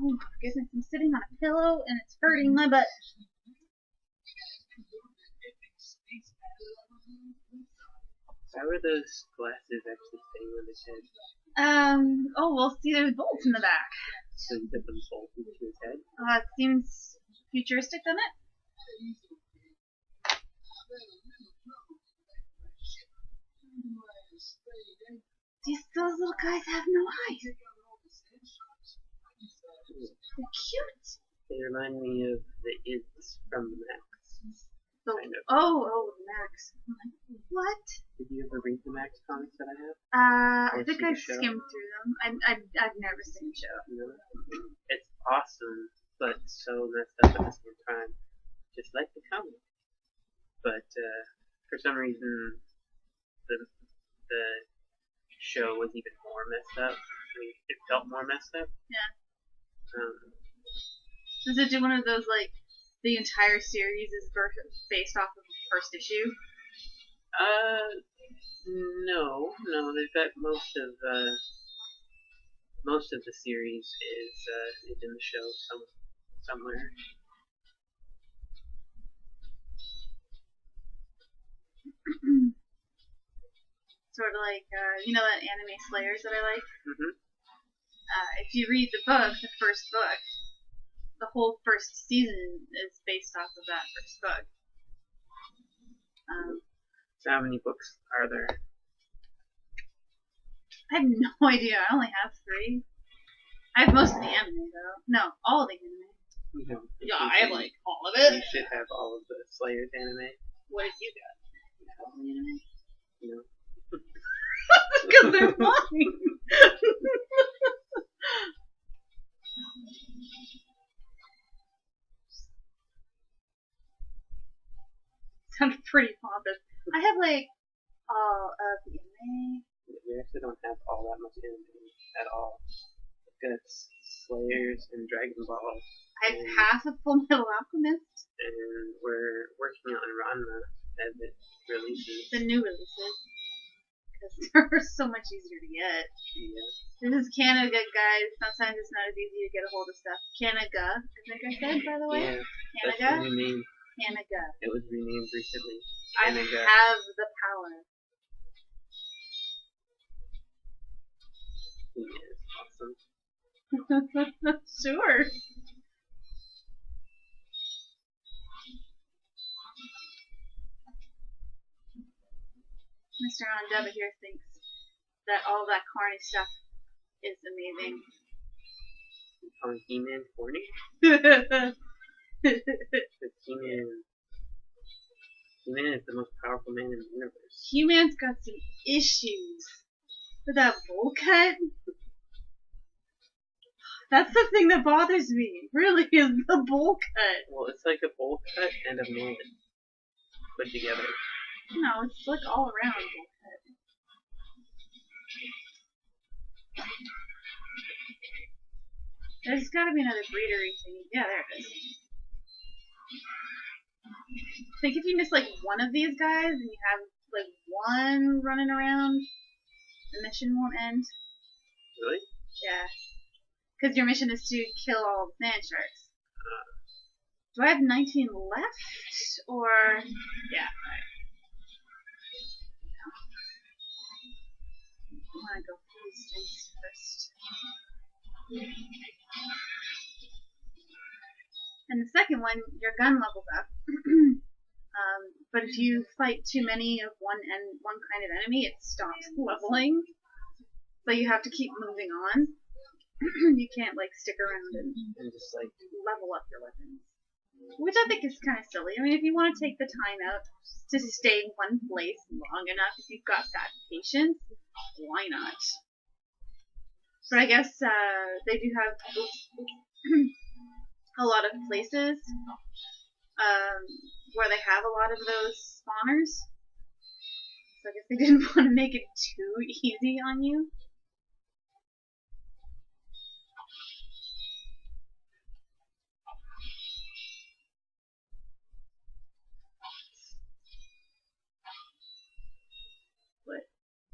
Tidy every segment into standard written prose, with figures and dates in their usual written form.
Oh my goodness, I'm sitting on a pillow and it's hurting my butt. How are those glasses actually staying on his head? Oh, well, see, there's bolts in the back. So you put them both into his head? It seems futuristic, doesn't it? Those little guys have no eyes. They're cute. They remind me of the Ids from the Max. Kind of. Oh, Max. What? Did you ever read the Max comics that I have? I think I skimmed through them. I've never seen the show. No. It's awesome, but so messed up at the same time. Just like the comic. But for some reason, the show was even more messed up. I mean, it felt more messed up. Yeah. Does it do one of those, like, the entire series is based off of the first issue? No. They've got most of the series is in the show somewhere. Sort of like, you know that anime Slayers that I like? Mm-hmm. If you read the book, the first book, the whole first season is based off of that first book. So how many books are there? I have no idea. I only have 3. I have most of the anime, though. No, all of the anime. Yeah, I have, like, all of it. You should have all of the Slayers anime. What have you got? You have all the anime? No. Because they're mine. Sounds pretty pompous. I have, like, all of the anime. We actually don't have all that much anime at all. We've got Slayers and Dragon Ball. I have half of Full Metal Alchemist. And we're working on Ranma as it releases. The new releases. Because they're so much easier to get. Yeah. This is Canada, guys. Sometimes it's not as easy to get a hold of stuff. Canada, I think I said, by the way. Yeah. Canada? That's the new name. Canada. It was renamed recently. I have the power. Yeah, it's awesome. Sure. Mr. Ondeva here thinks that all that corny stuff is amazing. You calling He-Man corny? He-Man is the most powerful man in the universe. He-Man's got some issues. With that bowl cut? That's the thing that bothers me, really, is the bowl cut. Well, it's like a bowl cut and a mullet put together. No, it's like all around bowl cut. There's gotta be another breedery thing. Yeah, there it is. I think if you miss like one of these guys and you have like one running around, the mission won't end. Really? Yeah. Because your mission is to kill all the sand sharks. Do I have 19 left? Or... yeah, alright. I want to go through these things first. And the second one, your gun levels up. But if you fight too many of one kind of enemy, it stops leveling. So you have to keep moving on. You can't like stick around and just like level up your weapons. Which I think is kind of silly. I mean, if you want to take the time out to stay in one place long enough, if you've got that patience, why not? But I guess they do have a lot of places where they have a lot of those spawners. So I guess they didn't want to make it too easy on you.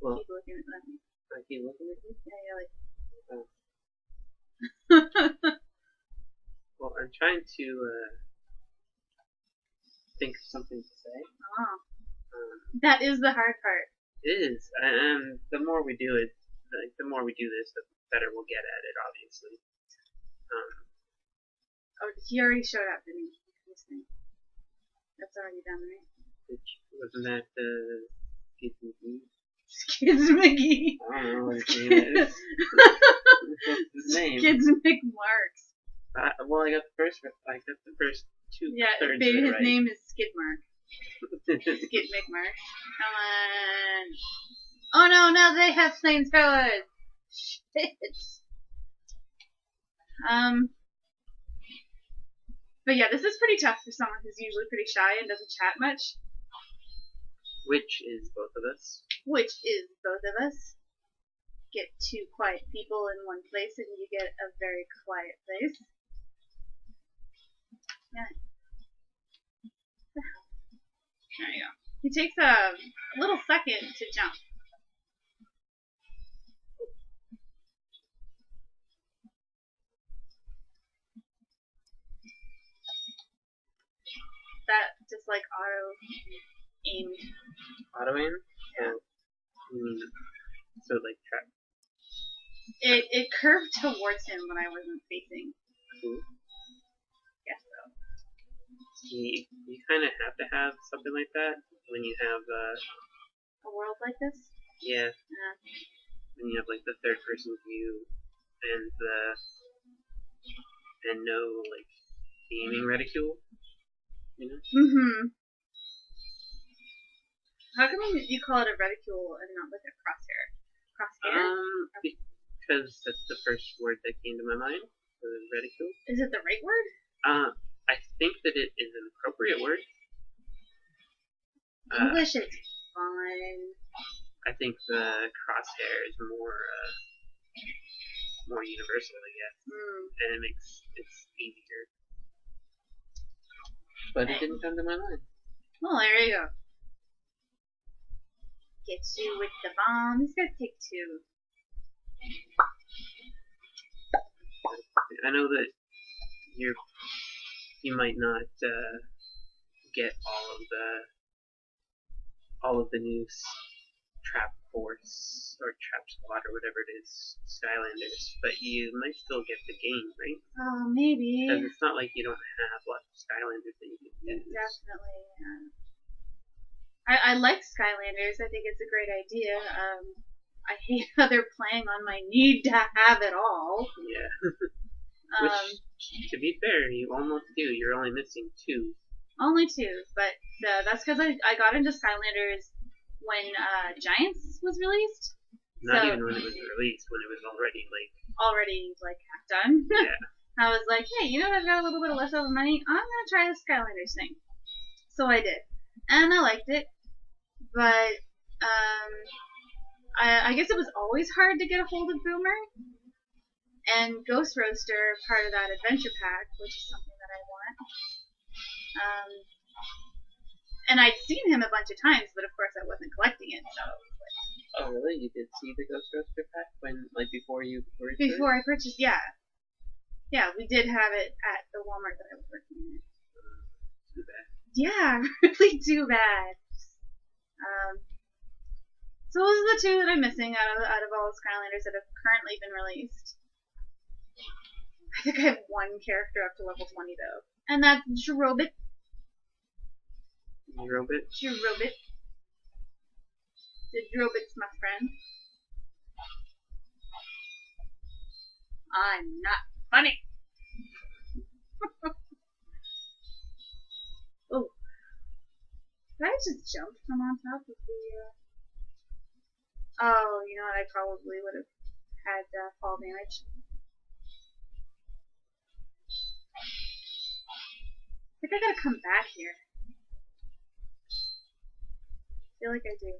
Well, keep looking at that. I keep looking at you? Yeah, yeah, like. Oh. I'm trying to think of something to say. Oh. That is the hard part. It is, and the more we do it, the more we do this, the better we'll get at it. Obviously. Oh, he already showed up, didn't he? This thing. That's already done, right? Which wasn't that Skids McGee? Skids McGee. I don't know what his name is. What's his name? Skids McMarks. Well, I got the first two. Yeah, thirds baby, his right. name is Skidmark. Skid McMark. Come on. Oh no, now they have flamethrowers. Shit. But yeah, this is pretty tough for someone who's usually pretty shy and doesn't chat much. Which is both of us. Which is both of us. Get two quiet people in one place and you get a very quiet place. Yeah. There you go. He takes a little second to jump. That just like auto aimed. Auto aim? Yeah. So like trap. It curved towards him when I wasn't facing. Cool. Guess so. You kind of have to have something like that when you have A world like this? yeah. When you have like the third person view and no like aiming reticule. You know? Mm-hmm. How come you call it a reticule and not like a crosshair? Crosshair? Because that's the first word that came to my mind. The reticule. Is it the right word? I think that it is an appropriate word. English is fun. I think the crosshair is more universal, I guess, and it makes it easier. But it didn't come to my mind. Well, there you go. Get you with the bomb. He's gonna take two. I know that you might not get all of the new trap force or trap squad or whatever it is, Skylanders, but you might still get the game, right? Oh, maybe. Because it's not like you don't have lots of Skylanders that you can use. Definitely. I like Skylanders. I think it's a great idea. I hate how they're playing on my need to have it all. Yeah. Which, to be fair, you almost do. You're only missing two. Only two, but that's because I got into Skylanders when Giants was released. Not even when it was released, when it was already half done. Yeah. I was like, hey, you know what? I've got a little bit of leftover money. I'm gonna try the Skylanders thing. So I did, and I liked it. But I guess it was always hard to get a hold of Boomer. And Ghost Roaster, part of that adventure pack, which is something that I want. And I'd seen him a bunch of times, but of course I wasn't collecting it, so. Oh really? You did see the Ghost Roaster pack before I purchased? Yeah. Yeah, we did have it at the Walmart that I was working at. Too bad. Yeah, really too bad. So those are the two that I'm missing out of all the Skylanders that have currently been released. I think I have one character up to level 20 though, and that's Drobit. Drobit? Drobit. The Drobit's my friend. I'm not funny. Oh. Did I just jump from on top of the, Oh, you know what, I probably would have had fall damage. I think I gotta come back here. I feel like I do.